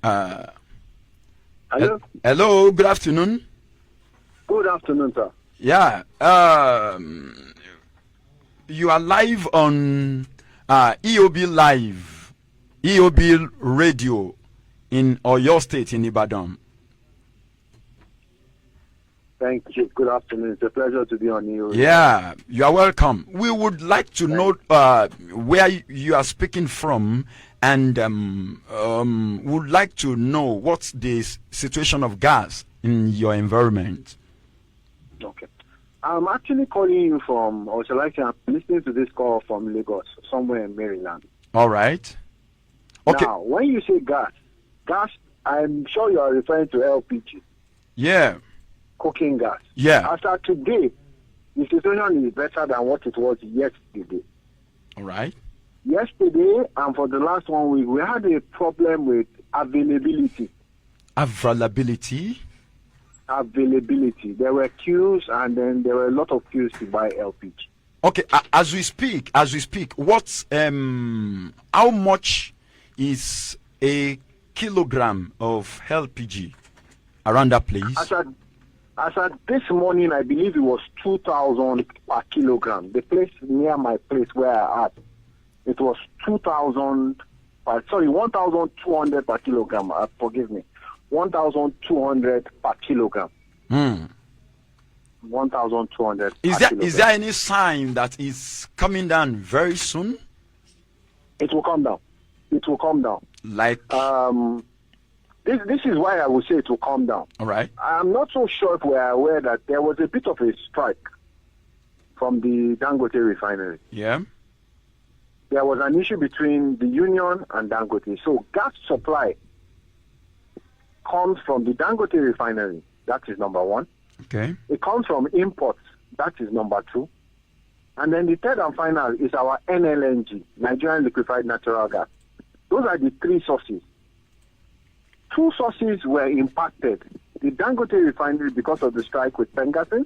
Uh, Hello? Hello, good afternoon. Good afternoon, sir. Yeah, you are live on EOB Live, EOB Radio in Oyo State in Ibadan. Thank you. Good afternoon. It's a pleasure to be on you. Yeah, you are welcome. We would like to know where you are speaking from, and would like to know what's the situation of gas in your environment. Okay. I'm actually calling you from, or shall I say, I'm listening to this call from Lagos, somewhere in Maryland. All right. Okay. Now, when you say gas, I'm sure you are referring to LPG. Yeah. Cooking gas. Yeah. After today, the situation is better than what it was yesterday. All right. Yesterday, and for the last 1 week, we had a problem with availability. Availability. There were queues, and then there were a lot of queues to buy LPG. Okay, as we speak, what's how much is a kilogram of LPG around that place? As at this morning, I believe it was 2,000 per kilogram. The place near my place where I at, it was 1,200 per kilogram. Forgive me. 1,200 per kilogram. 1,200. Is there any sign that is coming down very soon? It will come down. Like this is why I would say it will come down. All right. I'm not so sure if we are aware that there was a bit of a strike from the Dangote refinery. Yeah. There was an issue between the union and Dangote. So gas supply comes from the Dangote refinery. That is number one. Okay. It comes from imports. That is number two. And then the third and final is our NLNG, Nigerian Liquefied Natural Gas. Those are the three sources. Two sources were impacted. The Dangote refinery because of the strike with PENGASAN.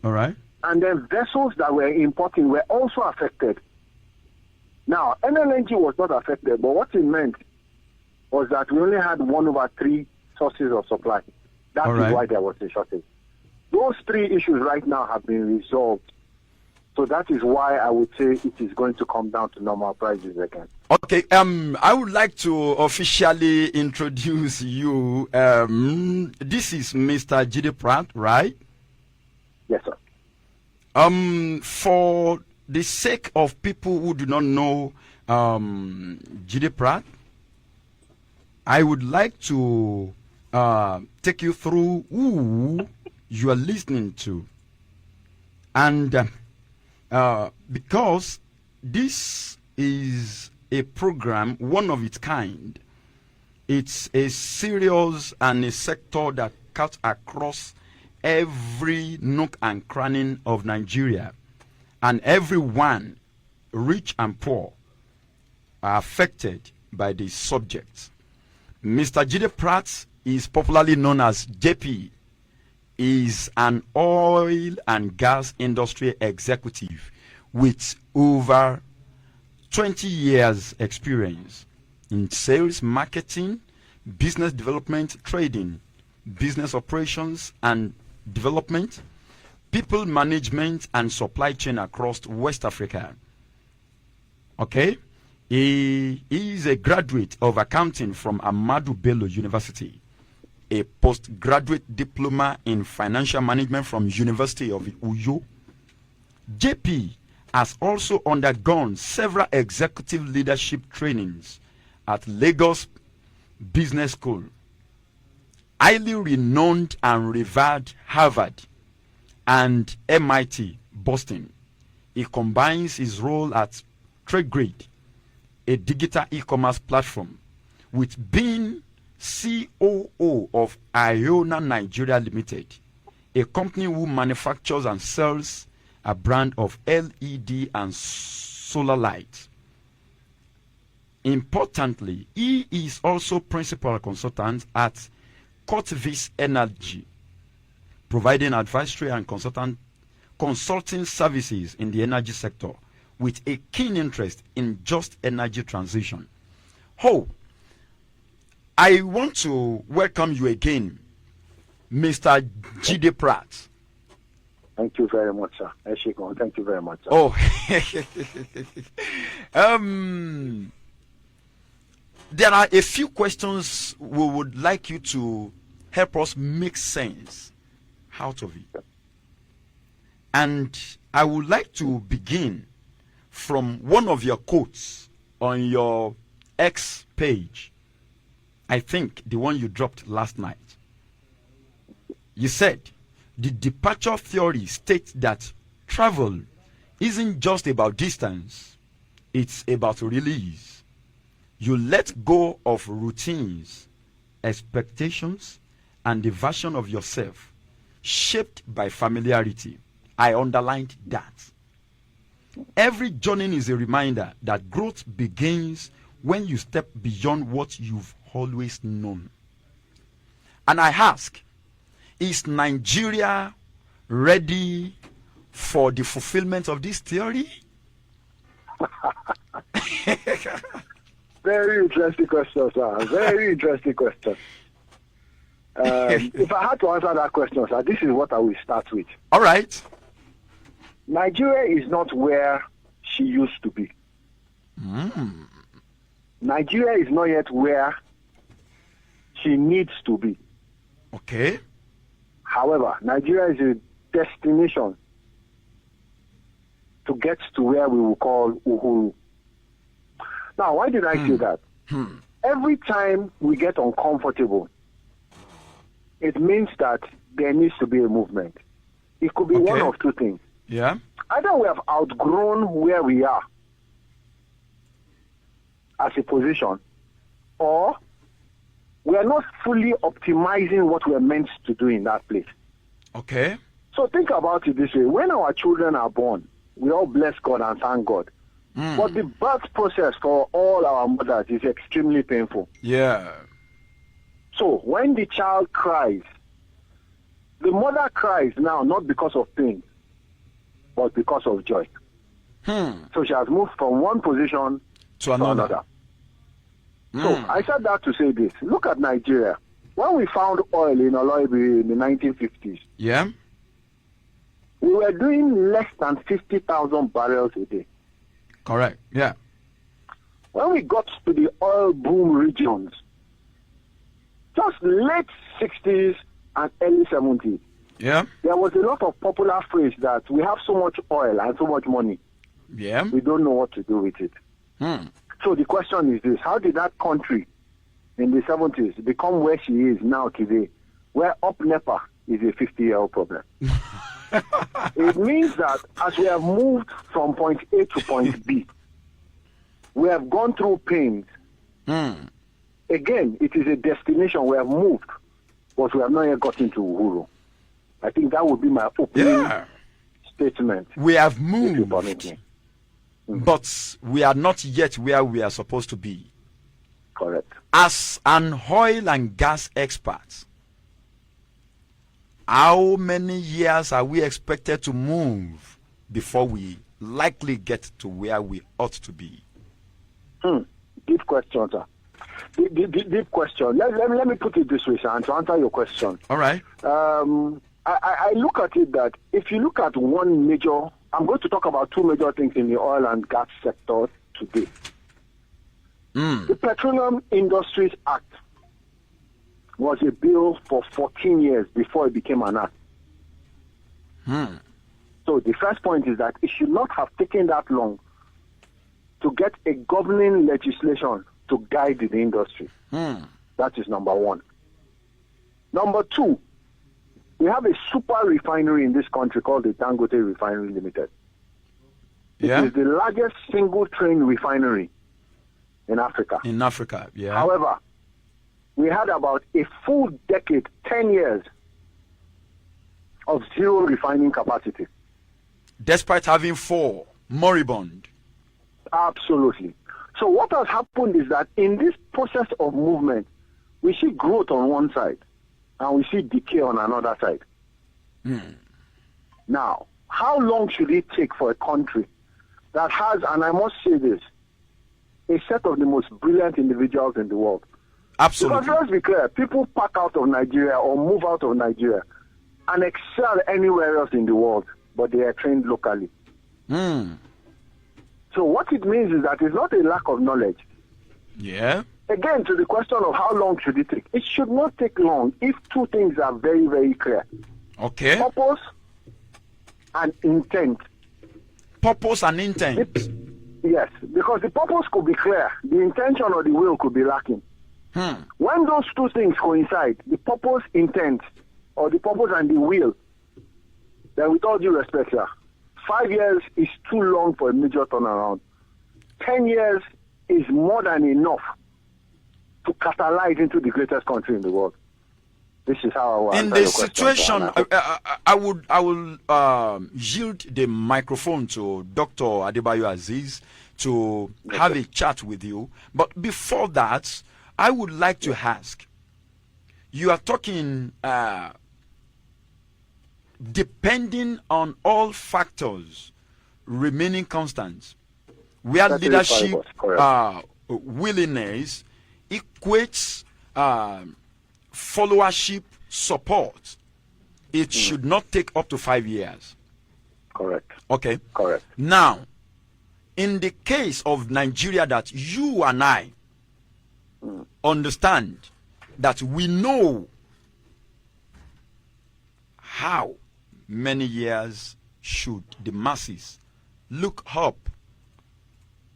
All right. And then vessels that were importing were also affected. Now, NLNG was not affected, but what it meant was that we only had 1/3 sources of supply. That is why there was a shortage. Those three issues right now have been resolved. So that is why I would say it is going to come down to normal prices again. Okay, I would like to officially introduce you. This is Mr. Jide Pratt, right? Yes, sir. For the sake of people who do not know Jide Pratt, I would like to take you through who you are listening to. And because this is a program, one of its kind, it's a serious and a sector that cuts across every nook and cranny of Nigeria, and everyone, rich and poor, are affected by this subject. Mr. Jide Pratt is popularly known as JP, is an oil and gas industry executive with over 20 years experience in sales, marketing, business development, trading, business operations and development, people management and supply chain across West Africa. Okay? He is a graduate of accounting from Ahmadu Bello University, a postgraduate diploma in financial management from University of Uyo. JP has also undergone several executive leadership trainings at Lagos Business School, highly renowned and revered Harvard, and MIT Boston. He combines his role at TradeGrid, a digital e-commerce platform, with being COO of Iona Nigeria Limited, a company who manufactures and sells a brand of LED and solar lights. Importantly, he is also principal consultant at Cortvis Energy, providing advisory and consulting services in the energy sector with a keen interest in just energy transition. I want to welcome you again, Mr. Jide Pratt. Thank you very much, sir. Eshikon, thank you very much, sir. Oh, there are a few questions we would like you to help us make sense out of it. And I would like to begin from one of your quotes on your X page. I think the one you dropped last night. You said, the departure theory states that travel isn't just about distance, it's about release. You let go of routines, expectations, and the version of yourself shaped by familiarity. I underlined that. Every journey is a reminder that growth begins when you step beyond what you've always known. And I ask, is Nigeria ready for the fulfillment of this theory? Very interesting question, sir. Very interesting question. If I had to answer that question, sir, this is what I will start with. All right. Nigeria is not where she used to be. Nigeria is not yet where she needs to be. Okay. However, Nigeria is a destination to get to where we will call Uhuru. Now, why did I say that? Every time we get uncomfortable, it means that there needs to be a movement. It could be one of two things. Yeah. Either we have outgrown where we are as a position, or we are not fully optimizing what we are meant to do in that place. Okay. So think about it this way. When our children are born, we all bless God and thank God. But the birth process for all our mothers is extremely painful. Yeah. So when the child cries, the mother cries now not because of pain, but because of joy. So she has moved from one position to another. So I said that to say this. Look at Nigeria. When we found oil in Oloibi in the 1950s, Yeah. we were doing less than 50,000 barrels a day. Correct. Yeah. When we got to the oil boom regions, just late 60s and early 70s, Yeah. there was a lot of popular phrase that we have so much oil and so much money, Yeah. we don't know what to do with it. So the question is this: how did that country in the 70s become where she is now today, where up NEPA is a 50-year-old problem? It means that as we have moved from point A to point B, we have gone through pains. Again, it is a destination we have moved, but we have not yet gotten to Uhuru. I think that would be my opening statement. We have If you moved, permit me. but we are not yet where we are supposed to be. Correct. As an oil and gas expert, how many years are we expected to move before we likely get to where we ought to be? Deep question, sir. Deep question. Let me put it this way, sir, and to answer your question. All right. I look at it that if you look at one major, I'm going to talk about two major things in the oil and gas sector today. The Petroleum Industries Act was a bill for 14 years before it became an act. So the first point is that it should not have taken that long to get a governing legislation to guide the industry. That is number one. Number two, we have a super refinery in this country called the Dangote Refinery Limited. It is the largest single train refinery in Africa. In Africa, yeah. However, we had about a full decade, 10 years, of zero refining capacity. Despite having 4 moribund. Absolutely. So what has happened is that in this process of movement, we see growth on one side and we see decay on another side. Now, how long should it take for a country that has, and I must say this, a set of the most brilliant individuals in the world Absolutely. Because let's be clear, people pack out of Nigeria or move out of Nigeria and excel anywhere else in the world, but they are trained locally. So what it means is that it's not a lack of knowledge. Yeah. Again, to the question of how long should it take, it should not take long if two things are very, very clear. Okay. Purpose and intent. Purpose and intent. Yes, because the purpose could be clear, the intention or the will could be lacking. When those two things coincide, the purpose, intent, or the purpose and the will, then with all due respect, sir, 5 years is too long for a major turnaround. 10 years is more than enough to catalyze into the greatest country in the world. This is how I will in the situation. I will yield the microphone to Dr. Adebayo Aziz to have a chat with you. But before that, I would like to ask. You are talking depending on all factors remaining constant, where leadership willingness equates followership support, it should not take up to 5 years. Correct. Okay. Correct. Now, in the case of Nigeria that you and I understand, that we know how many years should the masses look up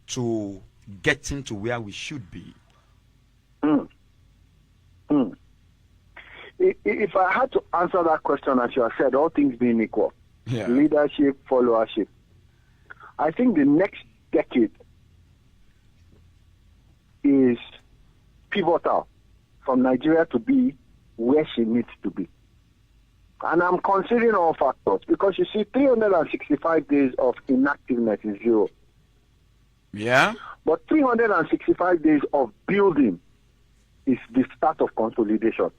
to getting to where we should be? If I had to answer that question, as you have said, all things being equal, leadership, followership, I think the next decade is pivotal from Nigeria to be where she needs to be. And I'm considering all factors because you see, 365 days of inactiveness is zero. Yeah. But 365 days of building is the start of consolidation.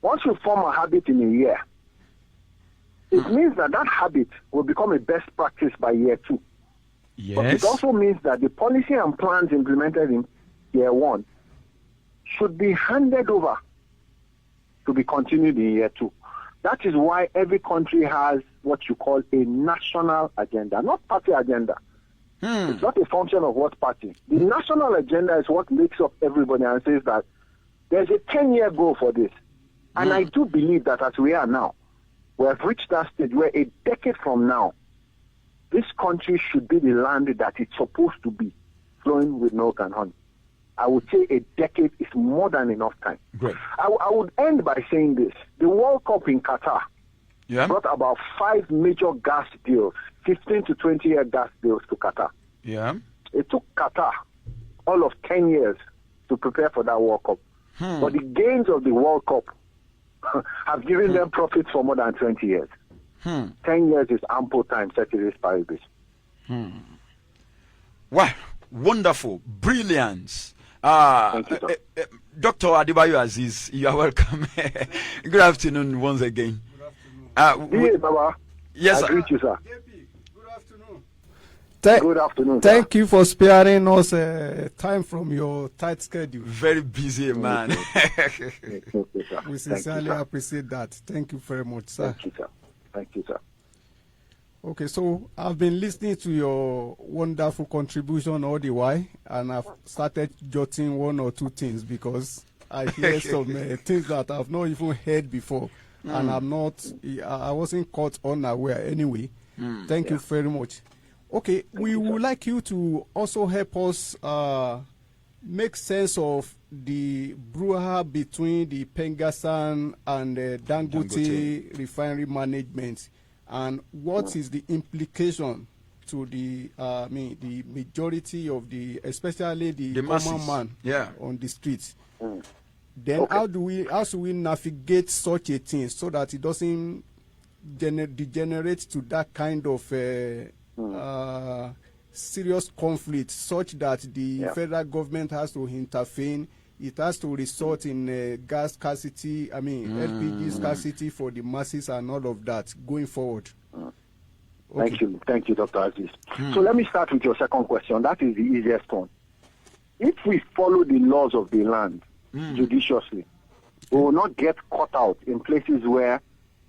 Once you form a habit in a year, it means that that habit will become a best practice by year 2. Yes. But it also means that the policy and plans implemented in year 1 should be handed over to be continued in year 2. That is why every country has what you call a national agenda, not party agenda. It's not a function of what party. The national agenda is what makes up everybody and says that there's a 10-year goal for this. And I do believe that as we are now, we have reached that stage where a decade from now, this country should be the land that it's supposed to be, flowing with milk and honey. I would say a decade is more than enough time. Great. I would end by saying this. The World Cup in Qatar brought about 5 major gas deals, 15 to 20-year gas deals to Qatar. Yeah. It took Qatar all of 10 years to prepare for that World Cup. But the gains of the World Cup have given them profits for more than 20 years. 10 years is ample time, ceteris paribus. Wow, wonderful, brilliance. Thank you, sir. Dr. Adebayo Aziz, you are welcome. Good afternoon once again. Yeah, Baba. Yes, I greet you, sir. Good afternoon. Thank you for sparing us time from your tight schedule. Very busy man. We sincerely appreciate that. Thank you very much, sir. Thank you, sir. Thank you, sir. Okay, so I've been listening to your wonderful contribution all the while, and I've started jotting 1 or 2 things because I hear some things that I've not even heard before, and I wasn't caught unaware anyway. Thank you very much. Okay, we would like you to also help us make sense of the brouhaha between the PENGASAN and Dangote refinery management, and what is the implication to the the majority of especially the common man on the streets. Then how should we navigate such a thing so that it doesn't degenerate to that kind of serious conflict, such that the federal government has to intervene? It has to resort in gas scarcity, LPG scarcity for the masses and all of that going forward. Okay. Thank you, Dr. Aziz. So let me start with your second question. That is the easiest one. If we follow the laws of the land, judiciously. We will not get caught out in places where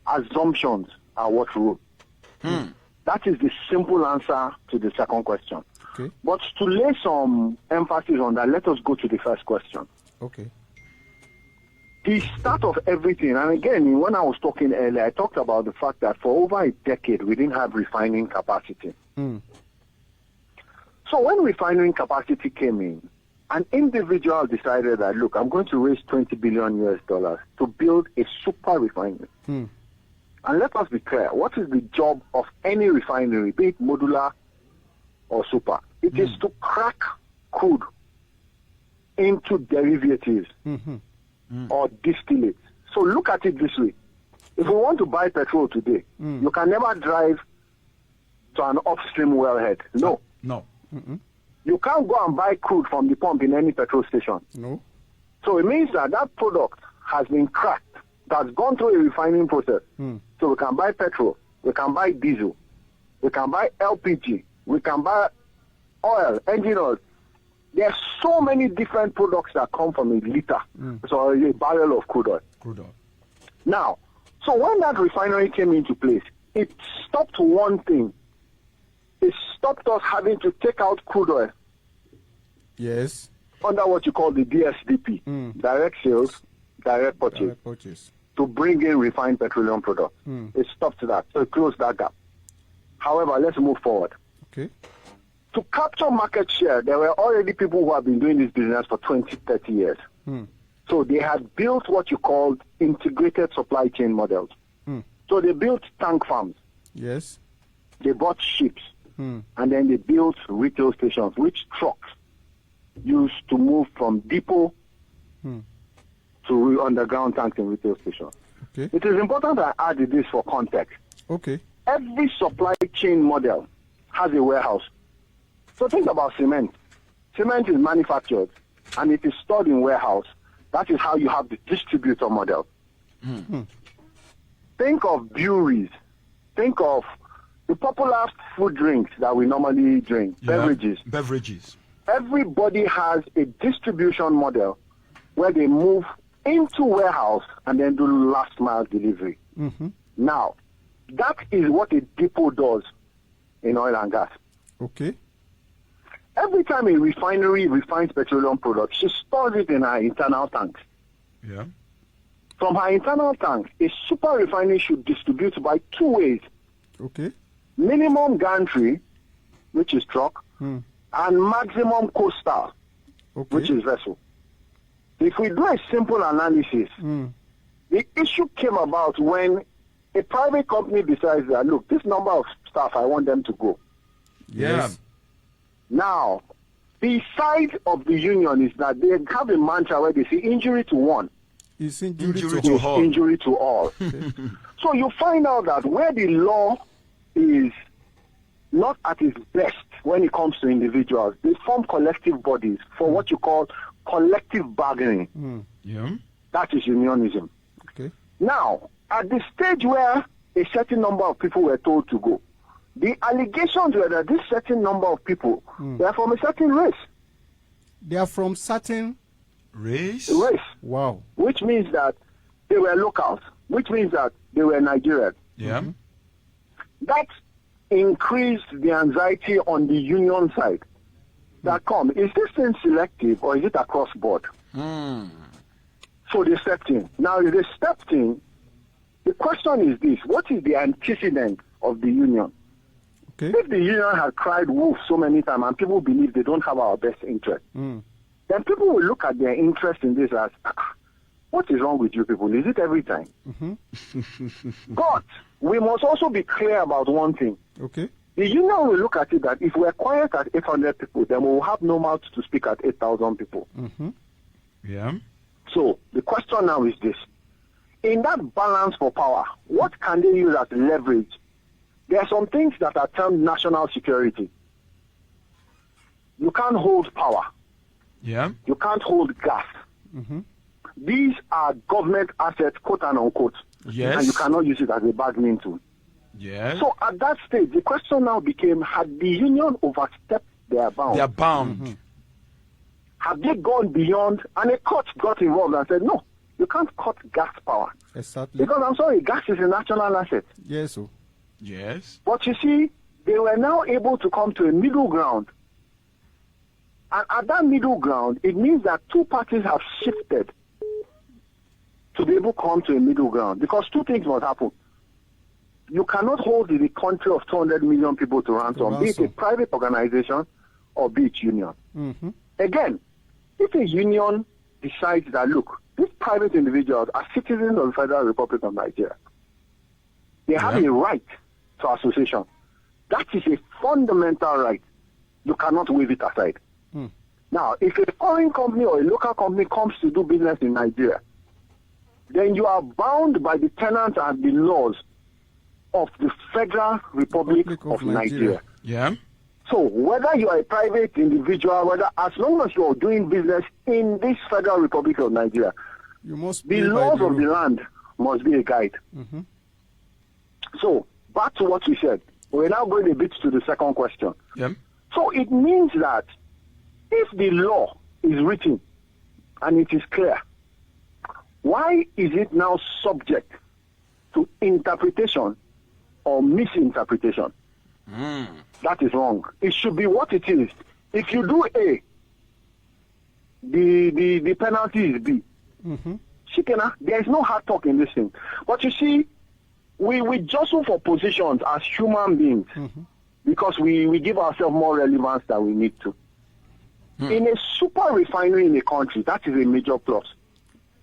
assumptions are what rule. That is the simple answer to the second question. Okay. But to lay some emphasis on that, let us go to the first question. Okay. The start of everything, and again, when I was talking earlier, I talked about the fact that for over a decade, we didn't have refining capacity. So when refining capacity came in, an individual decided that, look, I'm going to raise $20 billion to build a super refinery. And let us be clear, what is the job of any refinery, be it modular or super? It is to crack crude into derivatives or distillates. So look at it this way. If we want to buy petrol today, you can never drive to an upstream wellhead. No. No. You can't go and buy crude from the pump in any petrol station. No. So it means that that product has been cracked, that's gone through a refining process. So we can buy petrol, we can buy diesel, we can buy LPG, we can buy oil, engine oil. There are so many different products that come from a liter, so a barrel of crude oil. Crude oil. Now, so when that refinery came into place, it stopped one thing. It stopped us having to take out crude oil Yes. under what you call the DSDP, direct sales, direct purchase, Direct purchase. to bring in refined petroleum products. It stopped that, so it closed that gap. However, let's move forward. Okay. To capture market share, there were already people who have been doing this business for 20, 30 years. So they had built what you called integrated supply chain models. So they built tank farms, Yes. they bought ships, and then they built retail stations, which trucks used to move from depot to underground tanks in retail stations. Okay. It is important I add this for context. Okay. Every supply chain model has a warehouse. So think about cement. Cement is manufactured and it is stored in warehouse. That is how you have the distributor model. Think of breweries. Think of the popular food drinks that we normally drink, beverages. Beverages. Everybody has a distribution model where they move into warehouse and then do last mile delivery. Now, that is what a depot does in oil and gas. Okay. Every time a refinery refines petroleum products, she stores it in her internal tanks. Yeah. From her internal tanks, a super refinery should distribute by two ways. Okay. Minimum gantry, which is truck, and maximum coastal, Okay. which is vessel. If we do a simple analysis, the issue came about when a private company decides that, look, this number of staff, I want them to go. Yes. Now, the side of the union is that they have a mantra where they say injury to one, It's injury, Injury to to all. all. injury to all. So you find out that where the law is not at its best when it comes to individuals, they form collective bodies for what you call collective bargaining. Yeah. That is unionism. Okay. Now, at the stage where a certain number of people were told to go, the allegations were that this certain number of people were from a certain race. They are from certain. Race. Wow. Which means that they were locals, which means that they were Nigerians. Yeah. That increased the anxiety on the union side. That is this thing selective or is it across board? So they stepped in. Now, if they stepped in, the question is this: what is the antecedent of the union? Okay. If the union had cried wolf so many times and people believe they don't have our best interest, then people will look at their interest in this as, what is wrong with you people? Is it every time? But we must also be clear about one thing. Okay. The union will look at it that if we're quiet at 800 people, then we will have no mouth to speak at 8,000 people. Yeah. So the question now is this. In that balance for power, what can they use as leverage? There are some things that are termed national security. You can't hold power. Yeah. You can't hold gas. These are government assets, quote and unquote. Yes. And you cannot use it as a bargaining tool. Yes. So at that stage, the question now became, had the union overstepped their bounds? They are bound. Have they gone beyond? And a court got involved and said, no, you can't cut gas power. Exactly. Because I'm sorry, gas is a national asset. Yes, sir. Yes. But you see, they were now able to come to a middle ground. And at that middle ground, it means that two parties have shifted to be able to come to a middle ground. Because two things must happen. You cannot hold the country of 200 million people to ransom, be it a private organization or be it union. Mm-hmm. Again, if a union decides that, look, these private individuals are citizens of the Federal Republic of Nigeria, they have a right to association. That is a fundamental right. You cannot waive it aside. Mm. Now, if a foreign company or a local company comes to do business in Nigeria, then you are bound by the tenets and the laws of the Federal Republic of Nigeria. Yeah. So whether you are a private individual, whether as long as you are doing business in this Federal Republic of Nigeria, you must the laws of the land must be a guide. Mm-hmm. So back to what we said. We're now going a bit to the second question. Yeah. So it means that if the law is written and it is clear, why is it now subject to interpretation or misinterpretation? That is wrong. It should be what it is. If you do A, the penalty is B. Mm-hmm. Shikena, there is no hard talk in this thing. But you see, we jostle for positions as human beings because we give ourselves more relevance than we need to. In a super refinery in a country, that is a major plus.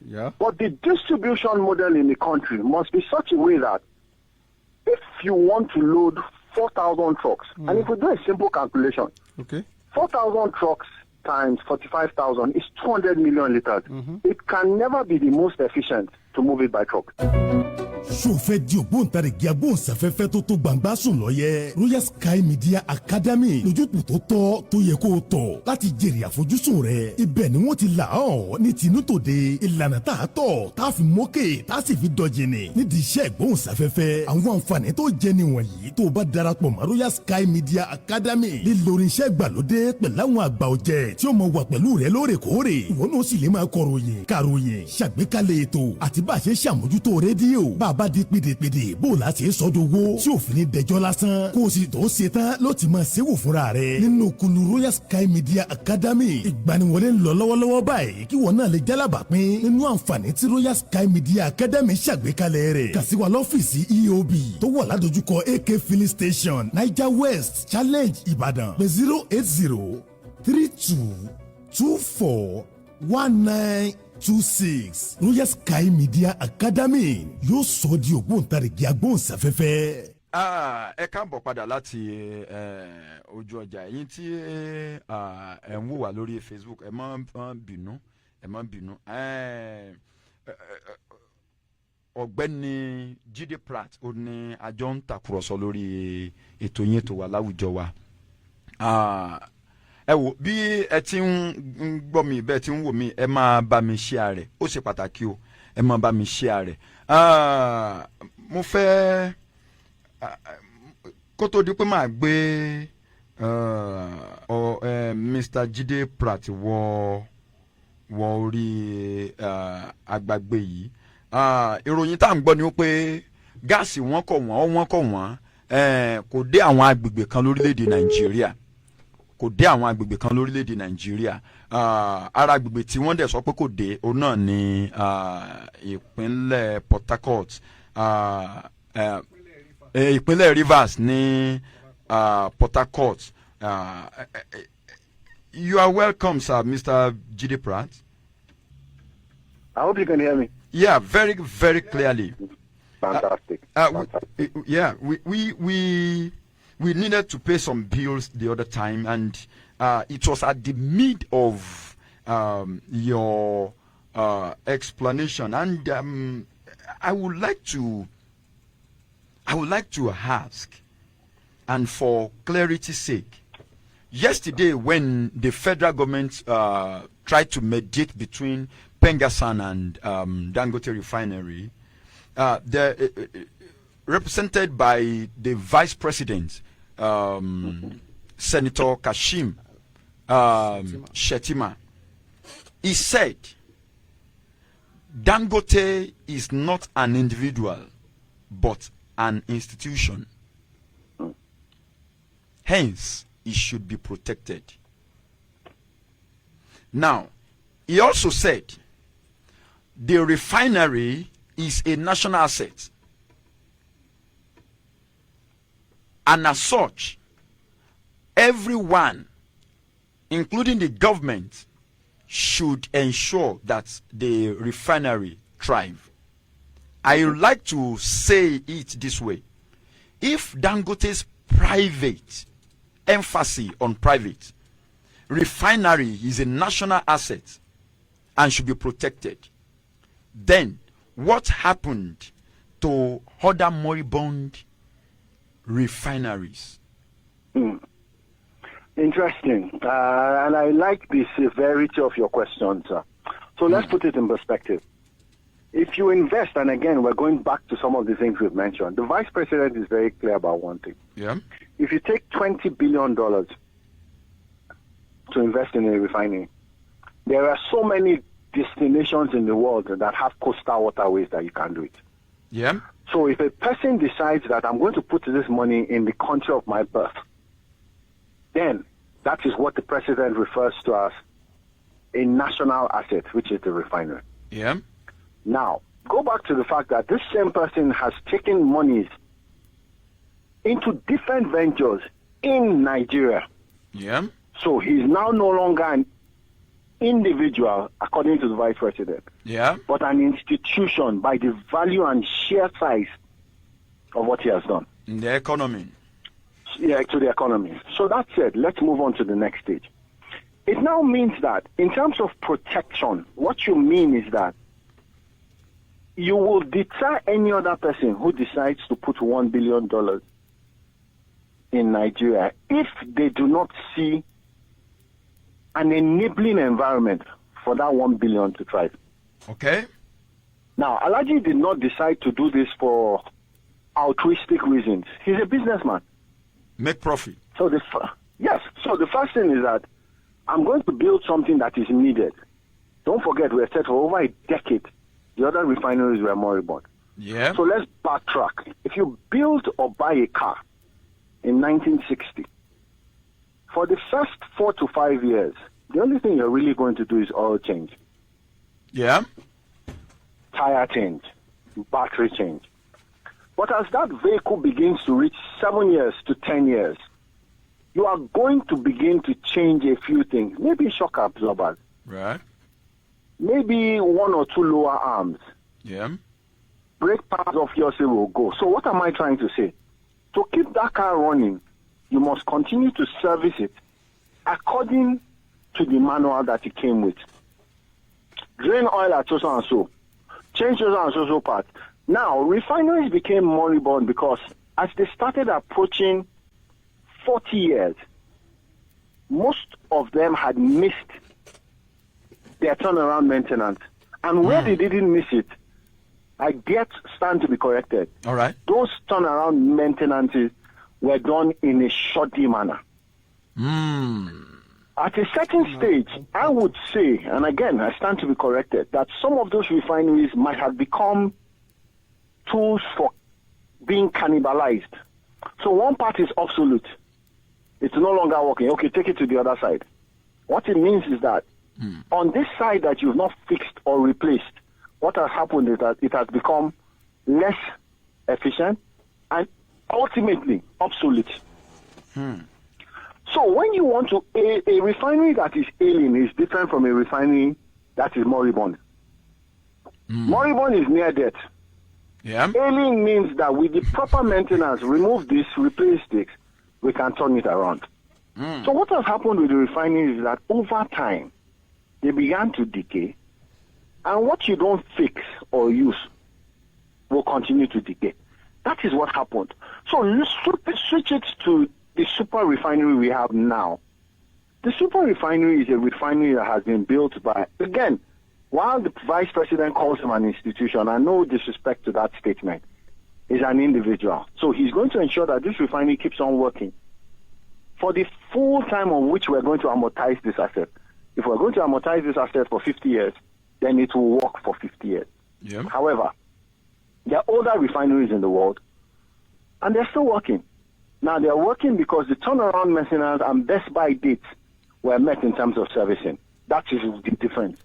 Yeah. But the distribution model in the country must be such a way that if you want to load 4,000 trucks, and if we do a simple calculation, okay, 4,000 trucks times 45,000 is 200 million liters. It can never be the most efficient to move it by truck. Ṣòfẹ́ di ògbóǹtarìgì agbóhùnsáfẹ́fẹ́ tó tó gbangba sùn lọ́yẹ. Royal Sky Media Academy lójútùú tó tọ́ tó yẹ kó o tọ̀ láti jèrè àfojúsùn rẹ̀. Ibẹ̀ ni wọ́n ti là ọ́ ní tinútòde ìlànà tá a tọ̀ tá a fi mókè tá a sì fi dọ̀jìnì nídìí iṣẹ́ ìgbóhùnsáfẹ́fẹ́. Àwọn àǹfààní tó jẹ nìwọ̀nyí tó o bá darapọ̀ mọ́ Royal Sky Media Academy. Lílo irinṣẹ́ ìgbàlódé pẹ̀lú àwọn àgbà ọ̀jẹ̀ tí ó mọ wà pẹ̀lú rẹ̀ lóòrèkóòrè. Ìwọ náà sì lè máa kọ̀ròyìn, kàròyìn, ṣàgbékalẹ̀ ètò àti bá a ṣe ṣàmójútó rédíò. Bá di pèdèpèdè bó la ṣe sọdowó tí òfin ní dẹjọ́ lásán kó o sì tó ṣe tán ló ti máa ṣe wò fúnra rẹ̀ nínú kunu Royal Sky Media Academy. Ìgbaniwọlé ń lọ lọ́wọ́lọ́wọ́ báyìí kí wọn náà lè jálábà pín nínú àǹfààní tí Royal Sky Media Academy ṣàgbékalẹ̀ rẹ̀. Kàn sí wa lọ́fíìsì EOB tó wà ládojúkọ AK Filling Station Niger West Challenge Ibadan pé 08032241926 Royal Sky Media Academy yóò sọ di ògbóǹtarìgì agbóhùnsáfẹ́fẹ́. Ẹ káàbọ̀ padà láti ojú ọjà yín tí ẹ ń wò wá lórí Facebook ẹ má bínú ọ̀gbẹ́ni Jídé Pratt ó ní àjọ ń tàkùrọ̀sọ lórí ètò yín ètò wa láwùjọ wa. Ẹ wò bí ẹ ti ń gbọ́ mi bẹ́ẹ̀ ti ń wò mí ẹ máa bá mi share rẹ̀ ó ṣe pàtàkì o ẹ máa bá mi share rẹ̀. Mo fẹ́ kó tó di pé máa gbé Mr. Jídé Pratt wọ orí agbágbé yìí. Ìròyìn tá à ń gbọ́ ni ó pé gáàsì wọ́n kọ̀ wọ́n kò dé àwọn agbègbè kan lórílẹ̀‐èdè Nàìjíríà. Ara agbègbè tí wọ́n dẹ̀ sọ pé kò dé òun náà ní ìpínlẹ̀ Port Harcourt, ìpínlẹ̀ Rivers ní Port Harcourt. You are welcome, sir, Mr. Jídé Pratt. I hope you can hear me. Yeah, very, very clearly. Fantastic. We needed to pay some bills the other time, and it was at the mid of your explanation, and I would like to ask, and for clarity's sake, yesterday when the federal government tried to mediate between PENGASAN and Dangote Refinery, represented by the Vice President, Senator Kashim Shettima, He said, Dangote is not an individual, but an institution. Hence, it should be protected. Now, he also said, the refinery is a national asset. And as such, everyone, including the government, should ensure that the refinery thrive. I would like to say it this way. If Dangote's private, emphasis on private, refinery is a national asset and should be protected, then what happened to other moribund refineries? Interesting. And I like the severity of your question, sir. So let's put it in perspective. If you invest, and again, we're going back to some of the things we've mentioned, the vice president is very clear about one thing. Yeah. If you take $20 billion to invest in a refinery, there are so many destinations in the world that have coastal waterways that you can do it. Yeah. So if a person decides that I'm going to put this money in the country of my birth, then that is what the president refers to as a national asset, which is the refinery. Yeah. Now, go back to the fact that this same person has taken monies into different ventures in Nigeria. Yeah. So he's now no longer an individual, according to the vice president, Yeah. but an institution by the value and sheer size of what he has done. In the economy. Yeah, to the economy. So that said, let's move on to the next stage. It now means that in terms of protection, what you mean is that you will deter any other person who decides to put $1 billion in Nigeria if they do not see an enabling environment for that $1 billion to thrive. Okay. Now, Alhaji did not decide to do this for altruistic reasons. He's a businessman. Make profit. So the first thing is that I'm going to build something that is needed. Don't forget, we have said for over a decade, the other refineries were moribund. Yeah. So let's backtrack. If you build or buy a car in 1960, for the first 4 to 5 years, the only thing you're really going to do is oil change, Yeah. tire change, battery change. But as that vehicle begins to reach 7 years to 10 years, you are going to begin to change a few things. Maybe shock absorbers, Right. maybe 1 or 2 lower arms. Yeah. Brake pads of yours will go. So what am I trying to say? To keep that car running, you must continue to service it according to the manual that it came with. Drain oil at so and so. Change those and so parts. Now, refineries became moribund because as they started approaching 40 years, most of them had missed their turnaround maintenance. And where they didn't miss it, I get stand to be corrected. All right. Those turnaround maintenances were done in a shoddy manner. At a certain stage, I would say, and again, I stand to be corrected, that some of those refineries might have become tools for being cannibalized. So one part is obsolete. It's no longer working. Okay, take it to the other side. What it means is that on this side that you've not fixed or replaced, what has happened is that it has become less efficient and ultimately obsolete. So when you want to, a refinery that is ailing is different from a refinery that is moribund. Moribund is near death. Yeah. Ailing means that with the proper maintenance, remove this, replace this, we can turn it around. So what has happened with the refineries is that over time, they began to decay, and what you don't fix or use will continue to decay. That is what happened. So let's switch it to the super refinery we have now. The super refinery is a refinery that has been built by, again, while the vice president calls him an institution, and no disrespect to that statement, is an individual. So he's going to ensure that this refinery keeps on working for the full time on which we're going to amortize this asset. if we're going to amortize this asset for 50 years, then it will work for 50 years. Yeah. However, there are older refineries in the world, and they're still working. Now, they're working because the turnaround maintenance and best buy dates were met in terms of servicing. That is the difference.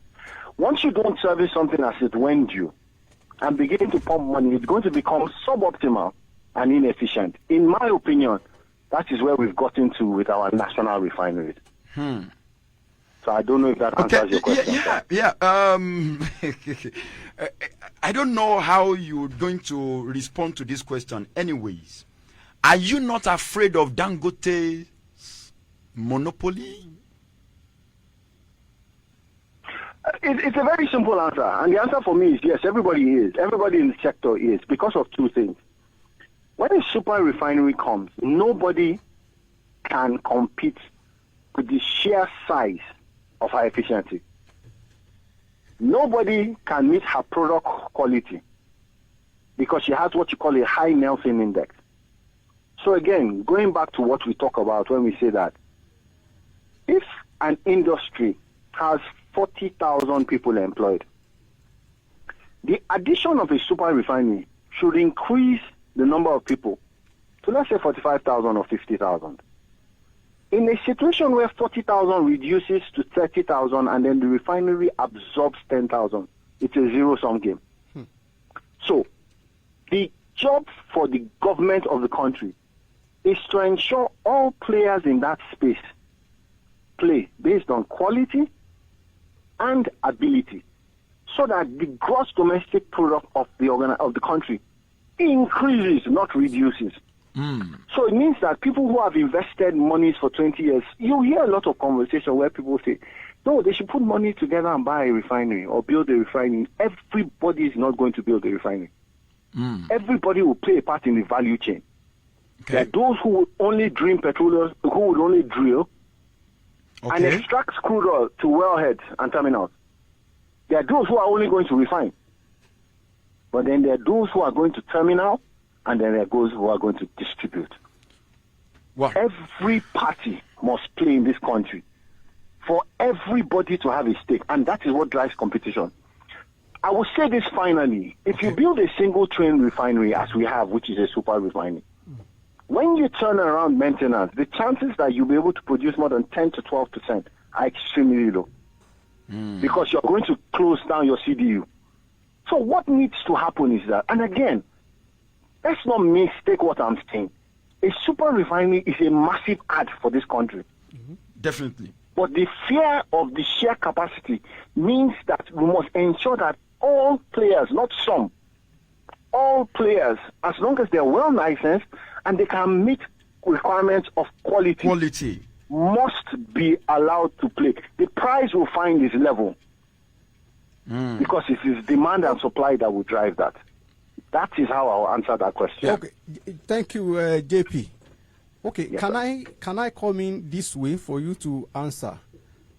Once you don't service something as it went due and begin to pump money, it's going to become suboptimal and inefficient. In my opinion, that is where we've gotten to with our national refineries. So I don't know if that answers your question. Yeah. I don't know how you're going to respond to this question. Anyways, are you not afraid of Dangote's monopoly? It's a very simple answer. And the answer for me is yes, everybody is. Everybody in the sector is, because of two things. When a super refinery comes, nobody can compete with the sheer size of her efficiency. Nobody can meet her product quality because she has what you call a high Nelson index. So again, going back to what we talk about when we say that if an industry has 40,000 people employed, the addition of a super refinery should increase the number of people to, let's say, 45,000 or 50,000. In a situation where 40,000 reduces to 30,000 and then the refinery absorbs 10,000, it's a zero-sum game. So the job for the government of the country is to ensure all players in that space play based on quality and ability, so that the gross domestic product of the country increases, not reduces. So it means that people who have invested monies for 20 years, you hear a lot of conversation where people say, no, they should put money together and buy a refinery or build a refinery. Everybody is not going to build a refinery. Everybody will play a part in the value chain. Okay. There are those who would only dream petroleum, who would only drill and extract crude oil to wellheads and terminals. There are those who are only going to refine. But then there are those who are going to terminal, and then there are those who are going to distribute. Wow. Every party must play in this country for everybody to have a stake, and that is what drives competition. I will say this finally. If you build a single train refinery, as we have, which is a super refinery, when you turn around maintenance, the chances that you'll be able to produce more than 10 to 12% are extremely low. Because you're going to close down your CDU. So what needs to happen is that, and again, let's not mistake what I'm saying. A super refinery is a massive add for this country. Definitely. But the fear of the sheer capacity means that we must ensure that all players, not some, all players, as long as they're well licensed and they can meet requirements of quality, must be allowed to play. The price will find its level because it is demand and supply that will drive that. That is how I'll answer that question. Okay, thank you, JP. Okay, Yes, can I come in this way for you to answer?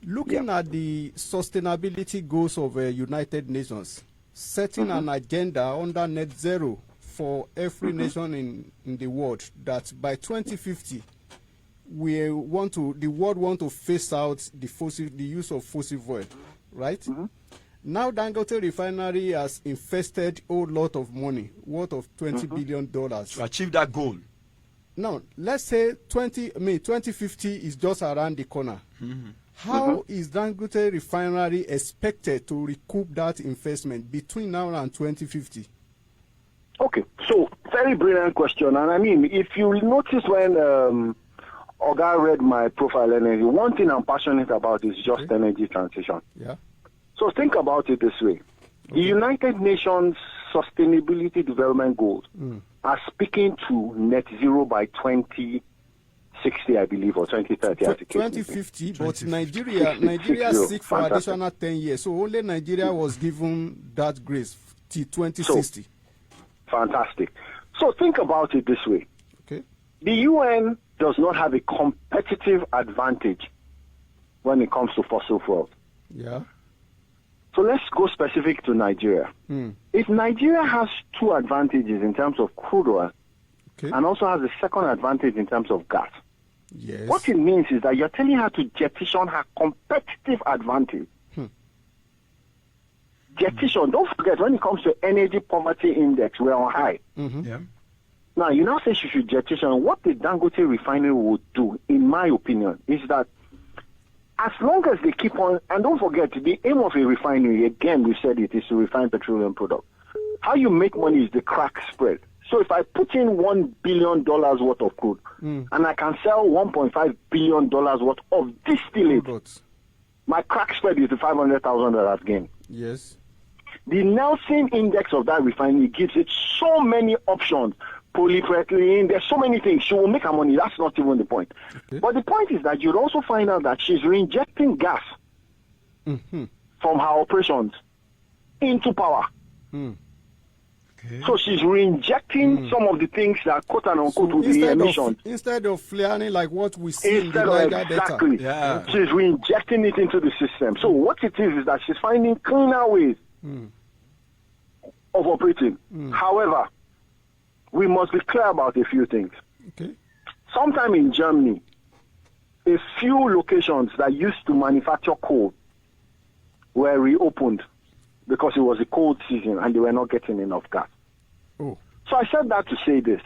Looking at the sustainability goals of United Nations, setting an agenda under net zero for every nation in the world, that by 2050 the world want to phase out the use of fossil fuel, right? Now Dangote refinery has invested a lot of money, worth of $20 billion to achieve that goal. Now, let's say 2050 is just around the corner. How is Dangote refinery expected to recoup that investment between now and 2050? Okay, so very brilliant question. And I mean, if you notice when Oga read my profile energy, one thing I'm passionate about is just energy transition. Yeah. So think about it this way. The United Nations Sustainability Development Goals are speaking to net zero by 2060, I believe, or 2030. 2050, but Nigeria seek for additional 10 years. So only Nigeria was given that grace till 2060. So, fantastic. So think about it this way. Okay. The UN does not have a competitive advantage when it comes to fossil fuels. Yeah. So let's go specific to Nigeria. If Nigeria has two advantages in terms of crude oil and also has a second advantage in terms of gas, Yes. What it means is that you're telling her to jettison her competitive advantage. Jettison, don't forget, when it comes to energy poverty index, we're on high. Yeah. Now, you now say she should jettison. What the Dangote refinery would do, in my opinion, is that as long as they keep on, and don't forget, the aim of a refinery, again, we said it, is to refine petroleum product. How you make money is the crack spread. So if I put in $1 billion worth of crude, and I can sell $1.5 billion worth of distillate, my crack spread is the $500,000 gain. Yes. The Nelson index of that refinery gives it so many options. Polypropylene, there's so many things. She will make her money. That's not even the point. Okay. But the point is that you'd also find out that she's reinjecting gas from her operations into power. Okay. So she's reinjecting some of the things that quote and unquote would be emissions. Instead of flaring like what we see in the Niger exactly. Delta. Yeah. She's reinjecting it into the system. So what it is that she's finding cleaner ways of operating. However, we must be clear about a few things. Okay. Sometime in Germany, a few locations that used to manufacture coal were reopened because it was a cold season and they were not getting enough gas. Oh. So I said that to say this.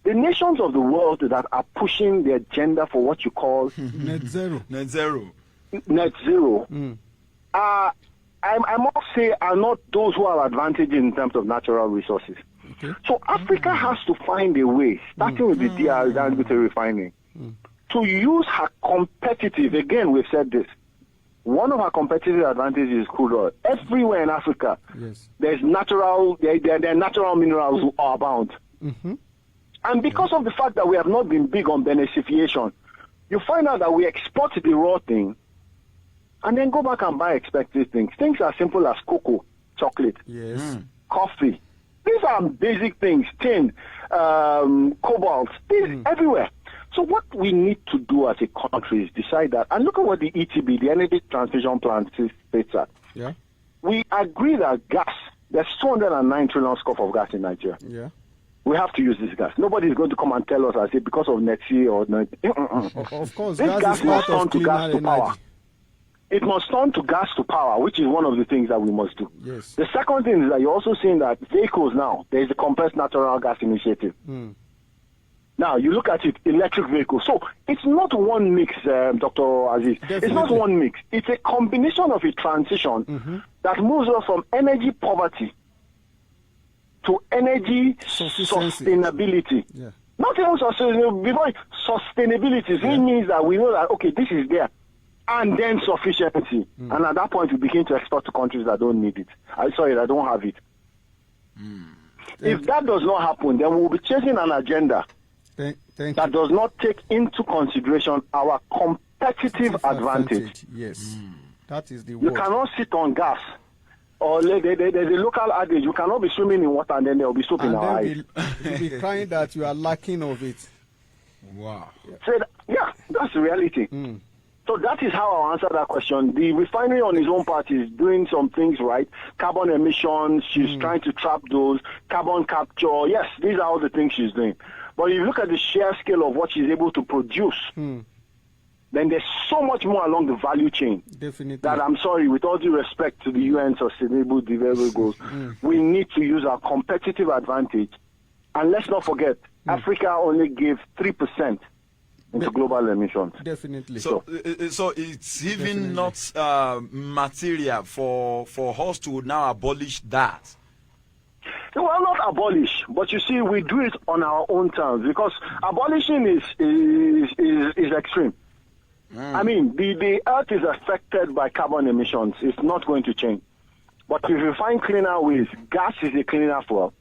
The nations of the world that are pushing the agenda for what you call net zero. Net zero. Net zero. I must say, are not those who have advantage in terms of natural resources. Okay. So Africa has to find a way, starting with the DR Dangote refining, to use her competitive, again we've said this, one of her competitive advantages is crude oil. Everywhere in Africa, there's natural, there are natural minerals who are abound. And because of the fact that we have not been big on beneficiation, you find out that we export the raw thing and then go back and buy expected things. Things as simple as cocoa, chocolate, coffee. These are basic things, tin, cobalt, everywhere. So what we need to do as a country is decide that, and look at what the ETB, the Energy Transmission Plan, states at. Yeah. We agree that gas, there's 209 trillion scope of gas in Nigeria. Yeah. We have to use this gas. Nobody is going to come and tell us, I say, because of net zero or net. Of course, this gas must turn to gas to power. It must turn to gas to power, which is one of the things that we must do. Yes. The second thing is that you're also seeing that vehicles now, there is a compressed natural gas initiative. Now, you look at it, electric vehicles. So it's not one mix, Dr. Aziz. Definitely. It's not one mix. It's a combination of a transition that moves us from energy poverty to energy sustainability. Yeah. Not even sustainability, sustainability. It means that we know that, okay, this is there. And then sufficiency. And at that point, we begin to export to countries that don't need it. That don't have it. If that does not happen, then we'll be chasing an agenda that does not take into consideration our competitive advantage. Yes. That is the word. You cannot sit on gas. Or there's a local adage, you cannot be swimming in water and then there will be soap in our eyes. You'll be crying that you are lacking of it. Wow. So that's the reality. So that is how I'll answer that question. The refinery on his own part is doing some things right. Carbon emissions, she's trying to trap those. Carbon capture, yes, these are all the things she's doing. But if you look at the sheer scale of what she's able to produce, then there's so much more along the value chain. Definitely. That I'm sorry, with all due respect to the UN Sustainable Development Goals, we need to use our competitive advantage. And let's not forget, Africa only gave 3% into global emissions. Definitely. So it's even not material for us to now abolish that. Well, not abolish, but you see, we do it on our own terms because abolishing is extreme. I mean, the earth is affected by carbon emissions. It's not going to change. But if you find cleaner ways, gas is a cleaner fuel.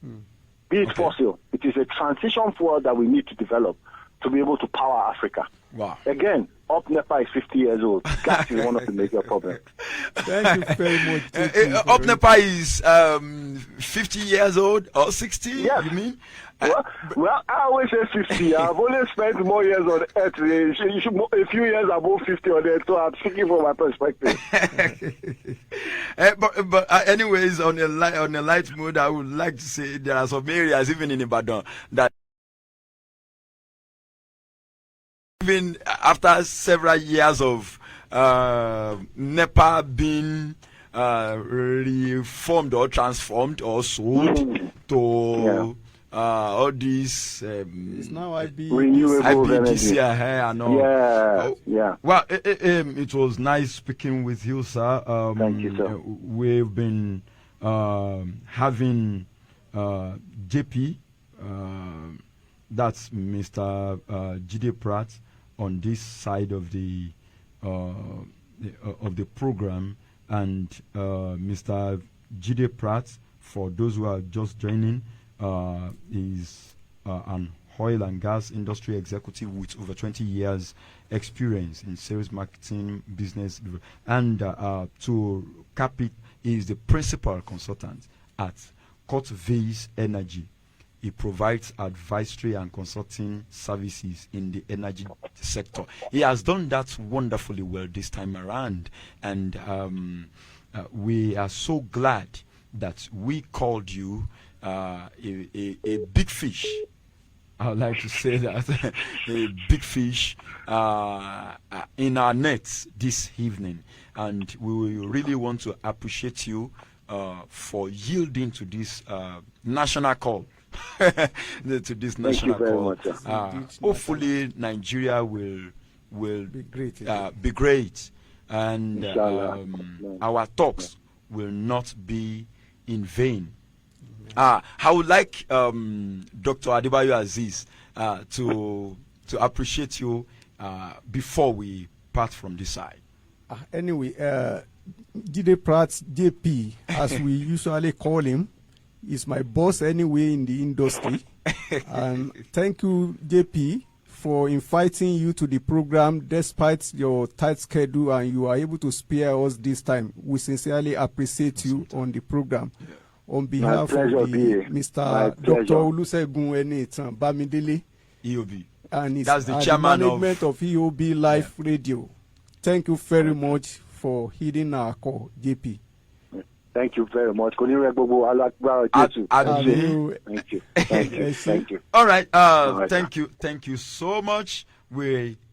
Be it fossil, it is a transition fuel that we need to develop to be able to power Africa. Wow. Again, UP-NEPA is 50 years old. Gas is one of the major problems. Thank you very much. UP-NEPA is 50 years old or 60, yes. You mean? Well, I always say 50. I've only spent more years on Earth. You should a few years above 50 on Earth, so I'm speaking from my perspective. But anyways, on a light mood, I would like to say there are some areas, even in Ibadan, that even after several years of NEPA being reformed or transformed or sold to all these It's now renewable energy. and all. Well, it was nice speaking with you, sir. Thank you, sir. We've been having JP, that's Mr. Jide Pratt, on this side of the program, and Mr. Jide Pratt, for those who are just joining, is an oil and gas industry executive with over 20 years experience in sales, marketing, business, and to cap it, is the principal consultant at Vase Energy. He provides advisory and consulting services in the energy sector. He has done that wonderfully well this time around, and we are so glad that we called you a big fish. I would like to say that a big fish in our nets this evening, and we really want to appreciate you for yielding to this national call. To this national call. Hopefully, Nigeria will be great, and our talks will not be in vain. I would like Dr. Adebayo Aziz to appreciate you before we part from this side. Anyway, Jide Pratt, JP, as we usually call him, is my boss anyway in the industry. And thank you, JP, for inviting you to the program despite your tight schedule, and you are able to spare us this time. We sincerely appreciate you on the program. On behalf of Mr. Dr. Olusegun Enitan Bamidele, EOB, and that's the chairman management of EOB Live Radio. Thank you very much for heeding our call, JP. Thank you very much. Thank you. All right. Thank you so much. We